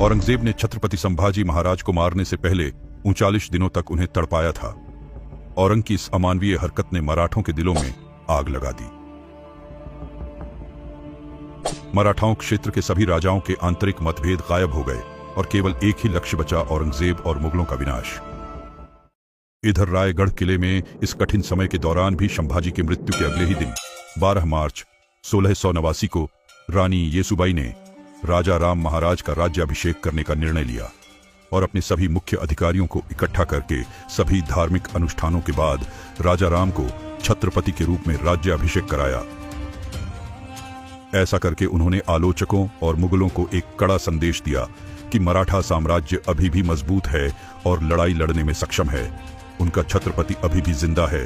औरंगजेब ने छत्रपति संभाजी महाराज को मारने से पहले 39 दिनों तक उन्हें तड़पाया था। औरंग की इस अमानवीय हरकत ने मराठों के दिलों में आग लगा दी। मराठाओं क्षेत्र के सभी राजाओं के आंतरिक मतभेद गायब हो गए और केवल एक ही लक्ष्य बचा, औरंगजेब और मुगलों का विनाश। इधर रायगढ़ किले में इस कठिन समय के दौरान भी संभाजी की मृत्यु के अगले ही दिन 12 मार्च 1689 को रानी येसुबाई ने राजा राम महाराज का राज्याभिषेक करने का निर्णय लिया और अपने सभी मुख्य अधिकारियों को इकट्ठा करके सभी धार्मिक अनुष्ठानों के बाद राजा राम को छत्रपति के रूप में राज्याभिषेक कराया। ऐसा करके उन्होंने आलोचकों और मुगलों को एक कड़ा संदेश दिया कि मराठा साम्राज्य अभी भी मजबूत है और लड़ाई लड़ने में सक्षम है, उनका छत्रपति अभी भी जिंदा है।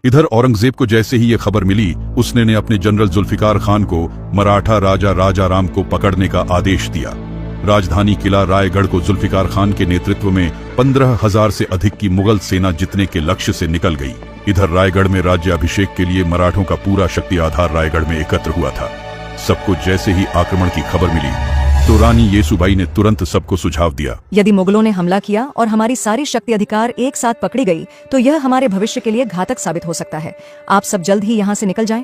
इधर औरंगजेब को जैसे ही यह खबर मिली, उसने अपने जनरल जुल्फिकार खान को मराठा राजा राम को पकड़ने का आदेश दिया। राजधानी किला रायगढ़ को जुल्फिकार खान के नेतृत्व में 15,000 से अधिक की मुगल सेना जीतने के लक्ष्य से निकल गई। इधर रायगढ़ में राज्याभिषेक के लिए मराठों का पूरा शक्ति आधार रायगढ़ में एकत्र हुआ था। सबको जैसे ही आक्रमण की खबर मिली तो रानी येसुबाई ने तुरंत सबको सुझाव दिया, यदि मुगलों ने हमला किया और हमारी सारी शक्ति अधिकार एक साथ पकड़ी गई तो यह हमारे भविष्य के लिए घातक साबित हो सकता है। आप सब जल्द ही यहाँ से निकल जाएं।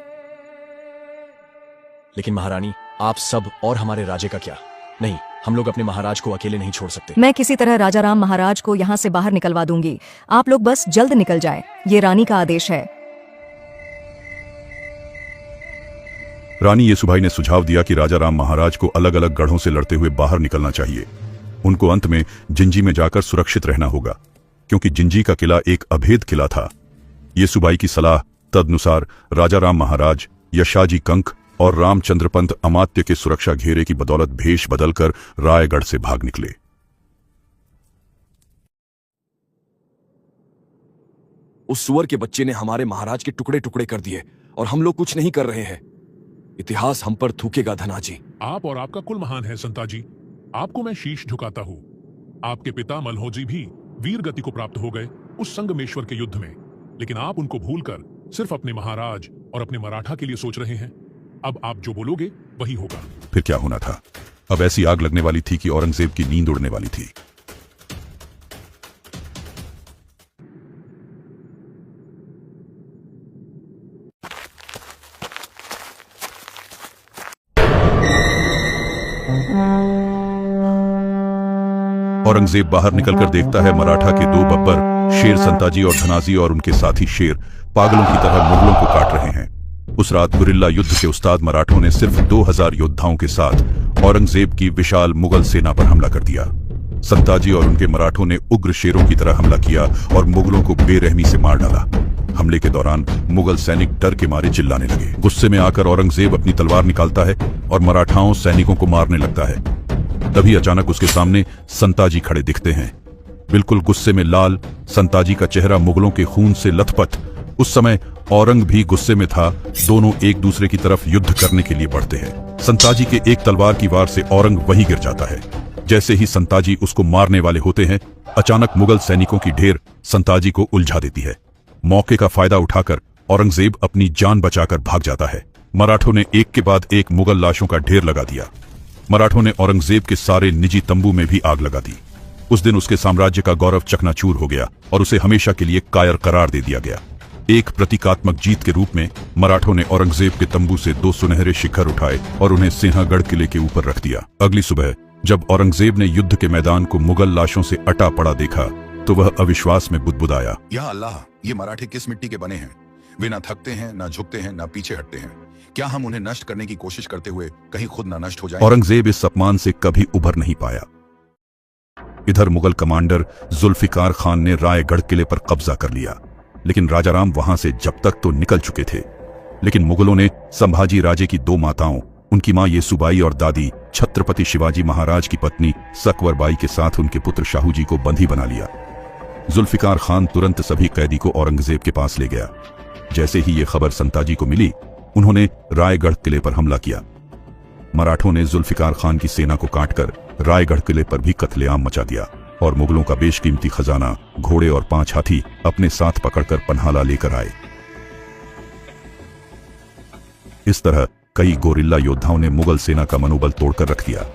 लेकिन महारानी, आप सब और हमारे राजे का क्या? नहीं, हम लोग अपने महाराज को अकेले नहीं छोड़ सकते। मैं किसी तरह राजा राम महाराज को यहाँ से बाहर निकलवा दूंगी। आप लोग बस जल्द निकल जाएं। ये रानी का आदेश है। रानी येसुबाई ने सुझाव दिया कि राजा राम महाराज को अलग अलग गढ़ों से लड़ते हुए बाहर निकलना चाहिए। उनको अंत में जिंजी में जाकर सुरक्षित रहना होगा, क्योंकि जिंजी का किला एक अभेद किला था। येसुबाई की सलाह तदनुसार राजा राम महाराज, यशाजी कंक और रामचंद्र पंत अमात्य के सुरक्षा घेरे की बदौलत भेष बदलकर रायगढ़ से भाग निकले। उस सुअर के बच्चे ने हमारे महाराज के टुकड़े टुकड़े कर दिए और हम लोग कुछ नहीं कर रहे हैं। इतिहास हम पर थूकेगा धनाजी। आप और आपका कुल महान है संताजी। आपको मैं शीश झुकाता हूँ। आपके पिता मल्होजी भी वीर गति को प्राप्त हो गए उस संगमेश्वर के युद्ध में, लेकिन आप उनको भूलकर सिर्फ अपने महाराज और अपने मराठा के लिए सोच रहे हैं। अब आप जो बोलोगे वही होगा। फिर क्या होना था? अब ऐसी आग लगने वाली थी कि औरंगजेब की नींद उड़ने वाली थी। औरंगजेब बाहर निकलकर देखता है मराठा के 2 बब्बर शेर संताजी और धनाजी और उनके साथी शेर पागलों की तरह मुगलों को काट रहे हैं। उस रात गुरिल्ला युद्ध के उस्ताद मराठों ने सिर्फ 2000 योद्धाओं के साथ औरंगजेब की विशाल मुगल सेना पर हमला कर दिया। संताजी और उनके मराठों ने उग्र शेरों की तरह हमला किया और मुगलों को बेरहमी से मार डाला। हमले के दौरान मुगल सैनिक डर के मारे चिल्लाने लगे। गुस्से में आकर औरंगजेब अपनी तलवार निकालता है और मराठाओं सैनिकों को मारने लगता है। तभी अचानक उसके सामने संताजी खड़े दिखते हैं। बिल्कुल गुस्से में लाल संताजी का चेहरा मुगलों के खून से लथपथ। उस समय औरंग भी गुस्से में था। दोनों एक दूसरे की तरफ युद्ध करने के लिए बढ़ते हैं। संताजी के एक तलवार की वार से औरंग वहीं गिर जाता है। जैसे ही संताजी उसको मारने वाले होते हैं, अचानक मुगल सैनिकों की ढेर संताजी को उलझा देती है। मौके का फायदा उठाकर औरंगजेब अपनी जान बचाकर भाग जाता है। मराठों ने एक के बाद एक मुगल लाशों का ढेर लगा दिया। मराठों ने औरंगजेब के सारे निजी तंबू में भी आग लगा दी। उस दिन उसके साम्राज्य का गौरव चकनाचूर हो गया और उसे हमेशा के लिए कायर करार दे दिया गया। एक प्रतीकात्मक जीत के रूप में मराठों ने औरंगजेब के तंबू से 2 सुनहरे शिखर उठाए और उन्हें सिंहगढ़ किले के ऊपर रख दिया। अगली सुबह जब औरंगजेब ने युद्ध के मैदान को मुगल लाशों से अटा पड़ा देखा तो वह अविश्वास में बुदबुदाया, या अल्लाह, ये मराठे किस मिट्टी के बने हैं? वे ना थकते हैं, ना झुकते हैं, ना पीछे हटते हैं। क्या हम उन्हें नष्ट करने की कोशिश करते हुए कहीं खुद ना नष्ट हो जाएं? औरंगजेब इस अपमान से कभी उभर नहीं पाया। इधर मुगल कमांडर जुल्फिकार खान ने रायगढ़ किले पर कब्जा कर लिया, लेकिन राजाराम वहां से जब तक तो निकल चुके थे। लेकिन मुगलों ने संभाजी राजे की 2 माताओं, उनकी मां येसुबाई और दादी छत्रपति शिवाजी महाराज की पत्नी सकवरबाई के साथ उनके पुत्र शाहूजी को बंदी बना लिया। जुल्फिकार खान तुरंत सभी कैदी को औरंगजेब के पास ले गया। जैसे ही ये खबर संताजी को मिली, उन्होंने रायगढ़ किले पर हमला किया। मराठों ने जुल्फिकार खान की सेना को काटकर रायगढ़ किले पर भी कत्लेआम मचा दिया और मुगलों का बेशकीमती खजाना, घोड़े और 5 हाथी अपने साथ पकड़कर पन्हाला लेकर आए। इस तरह कई गोरिल्ला योद्धाओं ने मुगल सेना का मनोबल तोड़कर रख दिया।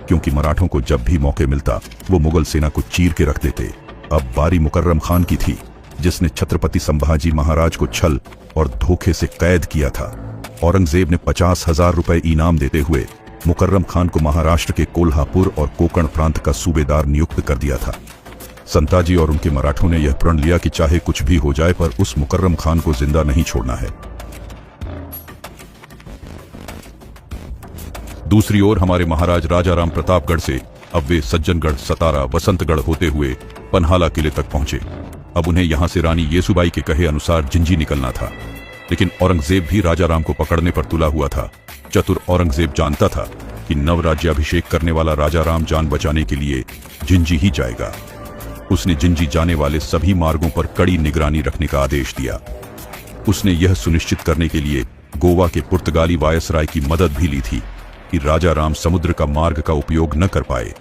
क्योंकि मराठों को जब भी मौके मिलता वो मुगल सेना को चीर के रख देते। अब बारी मुकर्रम खान की थी, जिसने छत्रपति संभाजी महाराज को छल और धोखे से कैद किया था। औरंगजेब ने 50,000 रुपए इनाम देते हुए मुकर्रम खान को महाराष्ट्र के कोल्हापुर और कोकण प्रांत का सूबेदार नियुक्त कर दिया था। संताजी और उनके मराठों ने यह प्रण लिया कि चाहे कुछ भी हो जाए पर उस मुकर्रम खान को जिंदा नहीं छोड़ना है। दूसरी ओर हमारे महाराज राजाराम प्रतापगढ़ से अब वे सज्जनगढ़, सतारा, वसंतगढ़ होते हुए पन्हाला किले तक पहुंचे। अब उन्हें यहां से रानी येसुबाई के कहे अनुसार जिंजी निकलना था, लेकिन औरंगजेब भी राजाराम को पकड़ने पर तुला हुआ था। चतुर औरंगजेब जानता था कि नवराज्याभिषेक करने वाला राजाराम जान बचाने के लिए जिंजी ही जाएगा। उसने जिंजी जाने वाले सभी मार्गों पर कड़ी निगरानी रखने का आदेश दिया। उसने यह सुनिश्चित करने के लिए गोवा के पुर्तगाली वायसराय की मदद भी ली थी कि राजाराम समुद्र का मार्ग का उपयोग न कर पाए।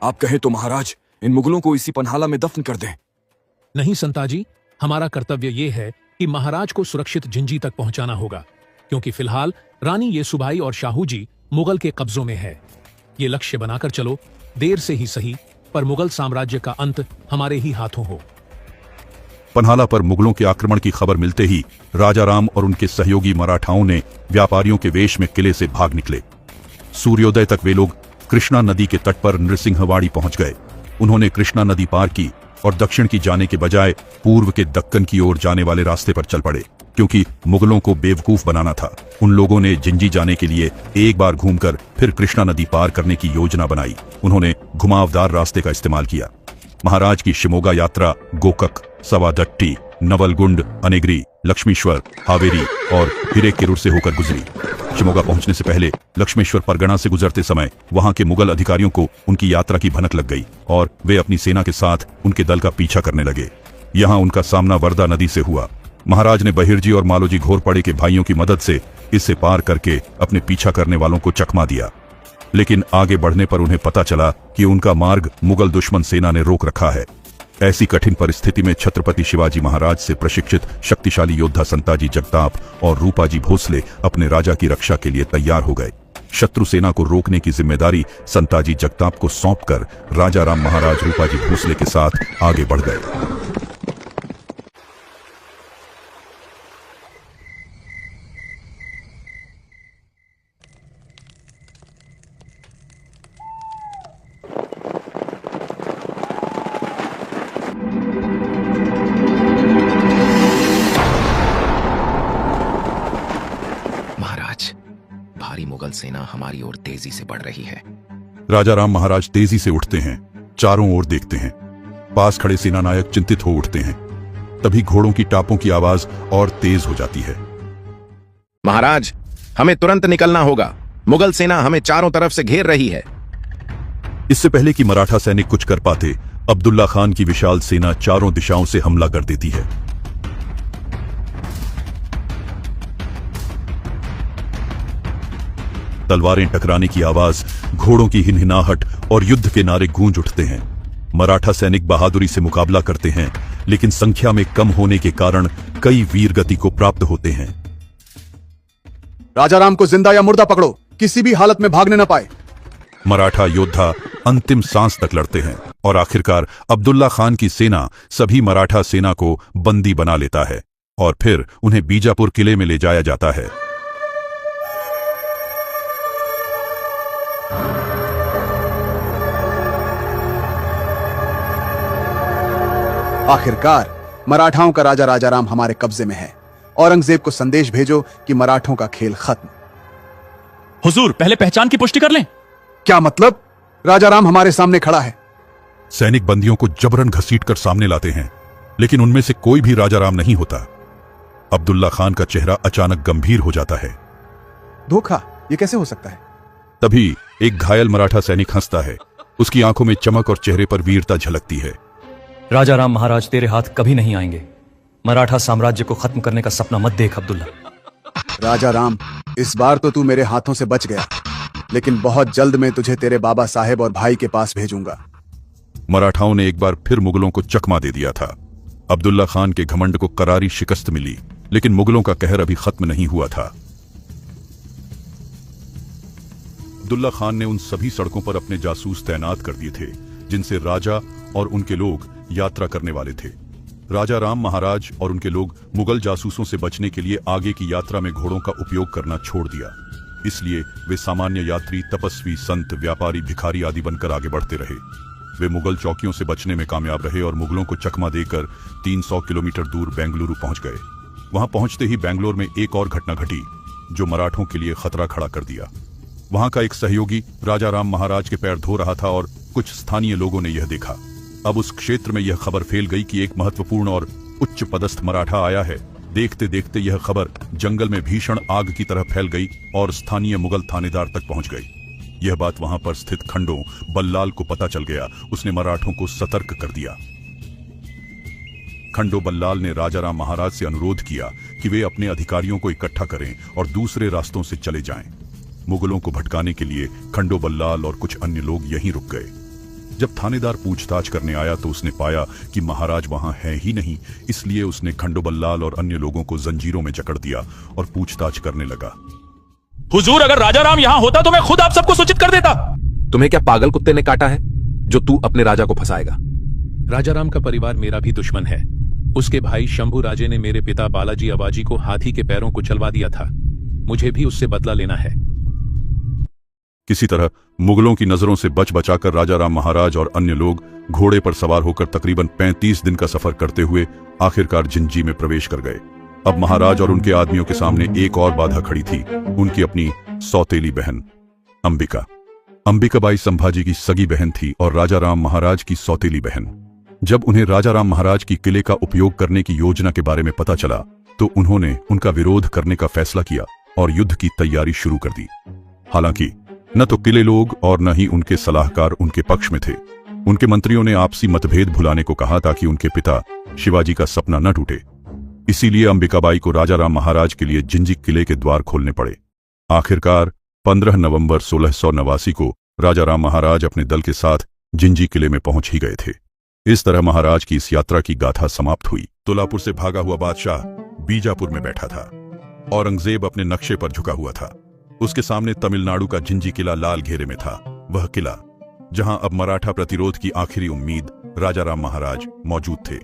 आप कहें तो महाराज इन मुगलों को इसी पन्हाला में दफन कर दें। नहीं संताजी, हमारा कर्तव्य यह है कि महाराज को सुरक्षित जिंजी तक पहुंचाना होगा, क्योंकि फिलहाल रानी येसुबाई और शाहू जी मुगल के कब्जों में है। ये लक्ष्य बनाकर चलो, देर से ही सही पर मुगल साम्राज्य का अंत हमारे ही हाथों हो। पन्हाला पर मुगलों के आक्रमण की खबर मिलते ही राजाराम और उनके सहयोगी मराठाओं ने व्यापारियों के वेश में किले से भाग निकले। सूर्योदय तक वे लोग कृष्णा नदी के तट पर नृसिंहवाड़ी पहुंच गए। उन्होंने कृष्णा नदी पार की और दक्षिण की जाने के बजाय पूर्व के दक्कन की ओर जाने वाले रास्ते पर चल पड़े, क्योंकि मुगलों को बेवकूफ बनाना था। उन लोगों ने जिंजी जाने के लिए एक बार घूमकर फिर कृष्णा नदी पार करने की योजना बनाई। उन्होंने घुमावदार रास्ते का इस्तेमाल किया। महाराज की शिमोगा यात्रा गोकक, सवादट्टी, नवलगुंड, अनेगरी, लक्ष्मीश्वर, हावेरी और हिरेकेरूर से होकर गुजरी। शिमोगा पहुंचने से पहले लक्ष्मेश्वर परगना से गुजरते समय वहां के मुगल अधिकारियों को उनकी यात्रा की भनक लग गई और वे अपनी सेना के साथ उनके दल का पीछा करने लगे। यहां उनका सामना वर्दा नदी से हुआ। महाराज ने बहिरजी और मालोजी घोरपड़े के भाइयों की मदद से इसे पार करके अपने पीछा करने वालों को चकमा दिया, लेकिन आगे बढ़ने पर उन्हें पता चला कि उनका मार्ग मुगल दुश्मन सेना ने रोक रखा है। ऐसी कठिन परिस्थिति में छत्रपति शिवाजी महाराज से प्रशिक्षित शक्तिशाली योद्धा संताजी जगताप और रूपाजी भोसले अपने राजा की रक्षा के लिए तैयार हो गए। शत्रु सेना को रोकने की जिम्मेदारी संताजी जगताप को सौंपकर राजाराम महाराज रूपाजी भोसले के साथ आगे बढ़ गए। भारी मुगल सेना हमारी ओर तेजी से बढ़ रही है। राजाराम महाराज तेजी से उठते हैं, चारों ओर देखते हैं। पास खड़े सेनानायक चिंतित हो उठते हैं। तभी घोड़ों की टापों की आवाज और तेज हो जाती है। महाराज, हमें तुरंत निकलना होगा। मुगल सेना हमें चारों तरफ से घेर रही है। इससे पहले कि मराठा सैनिक कुछ कर पाते, अब्दुल्ला खान की विशाल सेना चारों दिशाओं से हमला कर देती है। तलवारें टकराने की आवाज, घोड़ों की हिनहिनाहट और युद्ध के नारे गूंज उठते हैं। मराठा सैनिक बहादुरी से मुकाबला करते हैं, लेकिन संख्या में कम होने के कारण कई वीर गति को प्राप्त होते हैं। राजाराम को जिंदा या मुर्दा पकड़ो, किसी भी हालत में भागने न पाए। मराठा योद्धा अंतिम सांस तक लड़ते हैं और आखिरकार अब्दुल्ला खान की सेना सभी मराठा सेना को बंदी बना लेता है और फिर उन्हें बीजापुर किले में ले जाया जाता है। आखिरकार मराठाओं का राजा राजाराम हमारे कब्जे में है। औरंगजेब को संदेश भेजो कि मराठों का खेल खत्म। हुजूर, पहले पहचान की पुष्टि कर लें। क्या मतलब? राजाराम हमारे सामने खड़ा है। सैनिक बंदियों को जबरन घसीटकर सामने लाते हैं, लेकिन उनमें से कोई भी राजाराम नहीं होता। अब्दुल्ला खान का चेहरा अचानक गंभीर हो जाता है। धोखा, ये कैसे हो सकता है? तभी एक घायल मराठा सैनिक हंसता है। उसकी आंखों में चमक और चेहरे पर वीरता झलकती है। राजाराम महाराज तेरे हाथ कभी नहीं आएंगे। मराठा साम्राज्य को खत्म करने का सपना मत देख अब्दुल्ला। राजाराम, इस बार तो तू मेरे हाथों से बच गया, लेकिन बहुत जल्द मैं तुझे तेरे बाबा साहेब और भाई के पास भेजूंगा। मराठाओं ने एक बार फिर मुगलों को चकमा दे दिया था। अब्दुल्ला खान के घमंड को करारी शिकस्त मिली, लेकिन मुगलों का कहर अभी खत्म नहीं हुआ था। अब्दुल्ला खान ने उन सभी सड़कों पर अपने जासूस तैनात कर दिए थे जिनसे राजा और उनके लोग यात्रा करने वाले थे। राजा राम महाराज और उनके लोग मुगल जासूसों से बचने के लिए आगे की यात्रा में घोड़ों का उपयोग करना छोड़ दिया। इसलिए वे सामान्य यात्री, तपस्वी, संत, व्यापारी, भिखारी आदि बनकर आगे बढ़ते रहे। वे मुगल चौकियों से बचने में कामयाब रहे और मुगलों को चकमा देकर 300 किलोमीटर दूर बेंगलुरु पहुंच गए। वहां पहुंचते ही बेंगलोर में एक और घटना घटी जो मराठों के लिए खतरा खड़ा कर दिया। वहां का एक सहयोगी राजा राम महाराज के पैर धो रहा था और कुछ स्थानीय लोगों ने यह देखा। अब उस क्षेत्र में यह खबर फैल गई कि एक महत्वपूर्ण और उच्च पदस्थ मराठा आया है। देखते देखते यह खबर जंगल में भीषण आग की तरह फैल गई और स्थानीय मुगल थानेदार तक पहुंच गई। यह बात वहां पर स्थित खंडो बल्लाल को पता चल गया। उसने मराठों को सतर्क कर दिया। खंडो बल्लाल ने राजा राम महाराज से अनुरोध किया कि वे अपने अधिकारियों को इकट्ठा करें और दूसरे रास्तों से चले जाएं। मुगलों को भटकाने के लिए खंडो बल्लाल और कुछ अन्य लोग यहीं रुक गए। जब थानेदार पूछताछ करने आया तो उसने पाया कि महाराज वहां है ही नहीं। इसलिए उसने खंडो बल्लाल और अन्य लोगों को जंजीरों में जकड़ दिया और पूछताछ करने लगा। हुजूर, अगर राजा राम यहां होता तो मैं खुद आप सबको सूचित कर देता। तुम्हें क्या पागल कुत्ते ने काटा है जो तू अपने राजा को फंसाएगा? राजा राम का परिवार मेरा भी दुश्मन है। उसके भाई शंभू राजे ने मेरे पिता बालाजी अबाजी को हाथी के पैरों को चलवा दिया था। मुझे भी उससे बदला लेना है। किसी तरह मुगलों की नजरों से बच बचाकर राजा राम महाराज और अन्य लोग घोड़े पर सवार होकर तकरीबन 35 दिन का सफर करते हुए आखिरकार जिंजी में प्रवेश कर गए। अब महाराज और उनके आदमियों के सामने एक और बाधा खड़ी थी, उनकी अपनी सौतेली बहन अंबिका। अंबिकाबाई संभाजी की सगी बहन थी और राजा राम महाराज की सौतेली बहन। जब उन्हें राजा राम महाराज की किले का उपयोग करने की योजना के बारे में पता चला तो उन्होंने उनका विरोध करने का फैसला किया और युद्ध की तैयारी शुरू कर दी। हालांकि न तो किले लोग और न ही उनके सलाहकार उनके पक्ष में थे। उनके मंत्रियों ने आपसी मतभेद भुलाने को कहा ताकि उनके पिता शिवाजी का सपना न टूटे। इसीलिए अंबिकाबाई को राजा राम महाराज के लिए जिंजी किले के द्वार खोलने पड़े। आखिरकार 15 नवंबर 1689 को राजा राम महाराज अपने दल के साथ जिंजी किले में पहुंच ही गए थे। इस तरह महाराज की इस यात्रा की गाथा समाप्त हुई। तुलापुर से भागा हुआ बादशाह बीजापुर में बैठा था। औरंगजेब अपने नक्शे पर झुका हुआ था। उसके सामने तमिलनाडु का जिंजी किला लाल घेरे में था। वह किला जहां अब मराठा प्रतिरोध की आखिरी उम्मीद राजा राम महाराज मौजूद थे।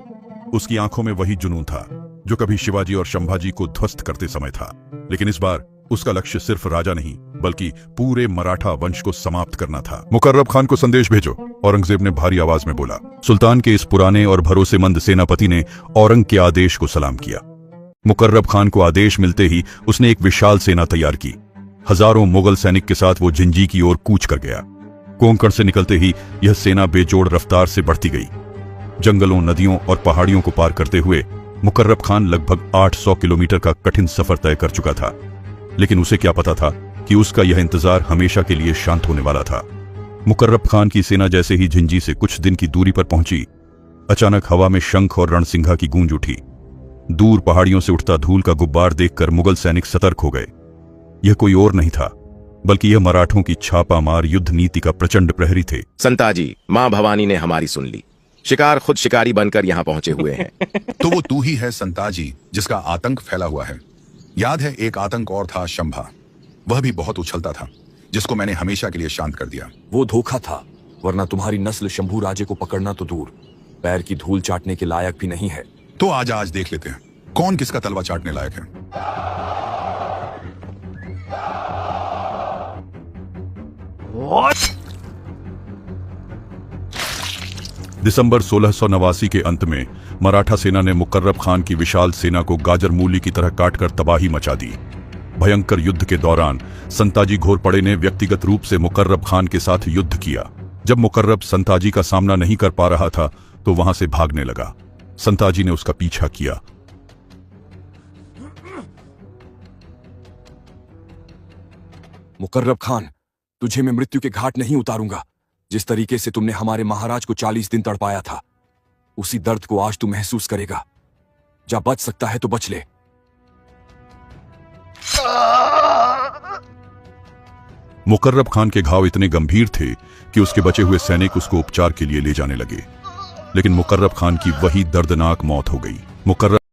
उसकी आंखों में वही जुनून था जो कभी शिवाजी और संभाजी को ध्वस्त करते समय था। लेकिन इस बार उसका लक्ष्य सिर्फ राजा नहीं बल्कि पूरे मराठा वंश को समाप्त करना था। मुकर्रब खान को संदेश भेजो, औरंगजेब ने भारी आवाज में बोला। सुल्तान के इस पुराने और भरोसेमंद सेनापति ने औरंग के आदेश को सलाम किया। मुकर्रब खान को आदेश मिलते ही उसने एक विशाल सेना तैयार की। हजारों मुगल सैनिक के साथ वो जिंजी की ओर कूच कर गया। कोंकण से निकलते ही यह सेना बेजोड़ रफ्तार से बढ़ती गई। जंगलों, नदियों और पहाड़ियों को पार करते हुए मुकर्रब खान लगभग 800 किलोमीटर का कठिन सफर तय कर चुका था। लेकिन उसे क्या पता था कि उसका यह इंतजार हमेशा के लिए शांत होने वाला था। मुकर्रब खान की सेना जैसे ही जिंजी से कुछ दिन की दूरी पर पहुंची, अचानक हवा में शंख और रणसिंघा की गूंज उठी। दूर पहाड़ियों से उठता धूल का गुब्बार देखकर मुगल सैनिक सतर्क हो गए। यह कोई और नहीं था बल्कि यह मराठों की छापामार युद्ध नीति का प्रचंड प्रहरी थे। संताजी, मां भवानी ने हमारी सुन ली। शिकार खुद शिकारी बनकर यहाँ पहुंचे हुए हैं। तो वो तू ही है संताजी जिसका आतंक फैला हुआ है। याद है एक आतंक और था, शंभा। वह भी बहुत उछलता था जिसको मैंने हमेशा के लिए शांत कर दिया। वो धोखा था, वरना तुम्हारी नस्ल शंभू राजे को पकड़ना तो दूर, पैर की धूल चाटने के लायक भी नहीं है। तो आज देख लेते हैं कौन किसका तलवा चाटने लायक है। दिसंबर 1689 के अंत में मराठा सेना ने मुकर्रब खान की विशाल सेना को गाजर मूली की तरह काटकर तबाही मचा दी। भयंकर युद्ध के दौरान संताजी घोरपड़े ने व्यक्तिगत रूप से मुकर्रब खान के साथ युद्ध किया। जब मुकर्रब संताजी का सामना नहीं कर पा रहा था तो वहां से भागने लगा। संताजी ने उसका पीछा किया। मुकर्रब खान, तुझे मैं मृत्यु के घाट नहीं उतारूंगा। जिस तरीके से तुमने हमारे महाराज को 40 दिन तड़पाया था, उसी दर्द को आज तू महसूस करेगा। जा बच सकता है तो बच ले। मुकर्रब खान के घाव इतने गंभीर थे कि उसके बचे हुए सैनिक उसको उपचार के लिए ले जाने लगे। लेकिन मुकर्रब खान की वही दर्दनाक मौत हो गई। मुकर्रब